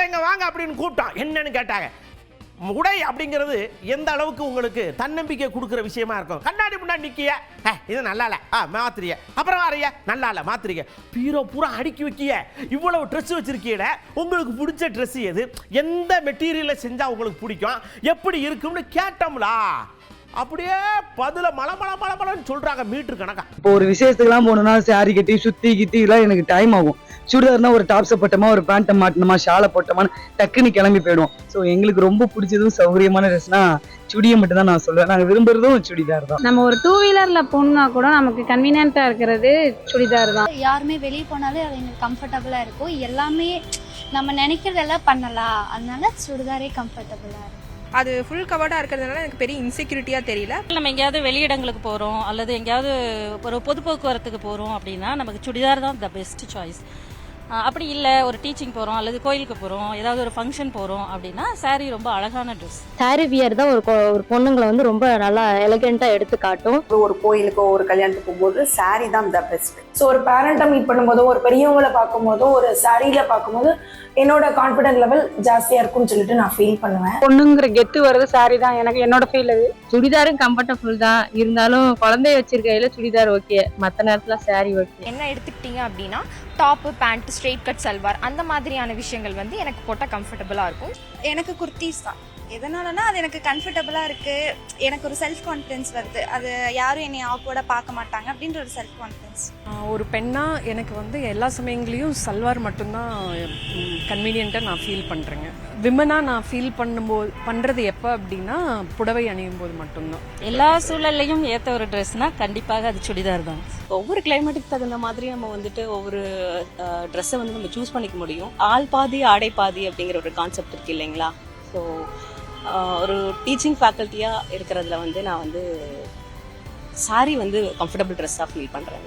இங்கே வாங்க அப்படின்னு கூப்பிட்டோம். என்னன்னு கேட்டாங்க. உடை அப்படிங்கிறது எந்த அளவுக்கு உங்களுக்கு தன்னம்பிக்கை கொடுக்குற விஷயமா இருக்கும். கண்ணாடி முன்னாடி நிற்கிய, இது நல்லா இல்லை, மாத்திரிய, அப்புறம் வரைய நல்லா இல்லை, மாத்திரிக்க, பீரோ பூரா அடுக்கி வைக்கிய, இவ்வளவு ட்ரெஸ் வச்சிருக்கீட, உங்களுக்கு பிடிச்ச ட்ரெஸ் எது, எந்த மெட்டீரியலில் செஞ்சால் உங்களுக்கு பிடிக்கும், எப்படி இருக்கும்னு கேட்டோம்லா, அப்படியே பதில மலமலன்னு சொல்றாங்க மீட்டர் கணக்கா. இப்போ ஒரு விசேஷத்துக்குலாம் போகணும்னா சாரி கட்டி சுத்தி கிட்டி இதெல்லாம் எனக்கு டைம் ஆகும். சுடிதார்னா ஒரு டாப்ஸை போட்டோமா, ஒரு பேண்ட்டை மாட்டினோமா, ஷாலை போட்டோமான்னு டக்குன்னு கிளம்பி போயிடுவோம். ஸோ எங்களுக்கு ரொம்ப பிடிச்சதும் சௌகரியமான ட்ரெஸ்னா சுடியை மட்டும் தான் நான் சொல்லுவேன். நாங்கள் விரும்புறதும் சுடிதார் தான். நம்ம ஒரு 2 வீலர்ல போனா கூட நமக்கு கன்வீனியன்ட்டா இருக்கிறது சுடிதார் தான். யாருமே வெளியே போனாலே அது எனக்கு கம்ஃபர்டபுளா இருக்கும். எல்லாமே நம்ம நினைக்கிறதெல்லாம் பண்ணலாம், அதனால சுடிதாரே கம்ஃபர்டபுளா இருக்கும். அது ஃபுல் கவர்டாக இருக்கிறதுனால எனக்கு பெரிய இன்செக்யூரிட்டியாக தெரியல. நம்ம எங்கேயாவது வெளியிடங்களுக்கு போகிறோம் அல்லது எங்கேயாவது ஒரு பொது போக்குவரத்துக்கு போகிறோம் அப்படின்னா நமக்கு சுடிதார் தான் த பெஸ்ட் சாய்ஸ். அப்படி இல்லை ஒரு டீச்சிங் போகிறோம் அல்லது கோயிலுக்கு போகிறோம், ஏதாவது ஒரு ஃபங்க்ஷன் போகிறோம் அப்படின்னா சாரீ ரொம்ப அழகான ட்ரெஸ். சாரீ வியர் தான் ஒரு பொண்ணுங்களை வந்து ரொம்ப நல்லா எலிகென்ட்டாக எடுத்து காட்டும். ஒரு கோயிலுக்கோ ஒரு கல்யாணத்துக்கு போகும்போது சாரீ தான் த பெஸ்ட். ஸோ ஒரு பேரண்ட்டை மீட் பண்ணும்போதோ ஒரு பெரியவங்களை பார்க்கும்போதோ ஒரு சாரியில பார்க்கும்போது என்னோட கான்ஃபிடென்ட் லெவல் ஜாஸ்தியா இருக்கும்னு சொல்லிட்டு நான் ஃபீல் பண்ணுவேன். பொண்ணுங்கிற கெத்து வருது சாரி தான், எனக்கு என்னோட ஃபீல் அது. சுடிதாரும் கம்ஃபர்டபுள் தான், இருந்தாலும் குழந்தைய வச்சிருக்கையில சுடிதார் ஓகே, மற்ற நேரத்தில் சாரி ஓகே. என்ன எடுத்துக்கிட்டீங்க அப்படின்னா top pant straight cut salwar அந்த மாதிரியான விஷயங்கள் வந்து எனக்கு போட்டால் கம்ஃபர்டபுளாக இருக்கும். எனக்கு குர்த்திஸ் தான். எதனாலனா அது எனக்கு கம்ஃபர்டபுளாக இருக்குது, எனக்கு ஒரு செல்ஃப் கான்ஃபிடன்ஸ் வருது, அது யாரும் என்னை ஆக்வர்டாக பார்க்க மாட்டாங்க அப்படின்ற ஒரு செல்ஃப் கான்ஃபிடன்ஸ். ஒரு பெண்ணாக எனக்கு வந்து எல்லா சமயங்களையும் சல்வார் மட்டும்தான் கன்வீனியண்ட்டாக நான் ஃபீல் பண்ணுறேங்க. விமனாக நான் ஃபீல் பண்ணுறது எப்போ அப்படின்னா புடவை அணியும் போது மட்டும்தான். எல்லா சூழல்லையும் ஏற்ற ஒரு ட்ரெஸ்னால் கண்டிப்பாக அது சுடிதார் தான். ஒவ்வொரு கிளைமேட்டுக்கு தகுந்த மாதிரி நம்ம வந்துட்டு ஒவ்வொரு ட்ரெஸ்ஸை வந்து நம்ம சூஸ் பண்ணிக்க முடியும். ஆள் பாதி ஆடை பாதி அப்படிங்கிற ஒரு கான்செப்ட் இருக்குது இல்லைங்களா? ஸோ ஒரு டீச்சிங் ஃபேக்கல்ட்டியாக இருக்கிறதுல வந்து நான் வந்து சாரி வந்து கம்ஃபர்டபுள் ட்ரெஸ்ஸாக ஃபீல் பண்ணுறேன்.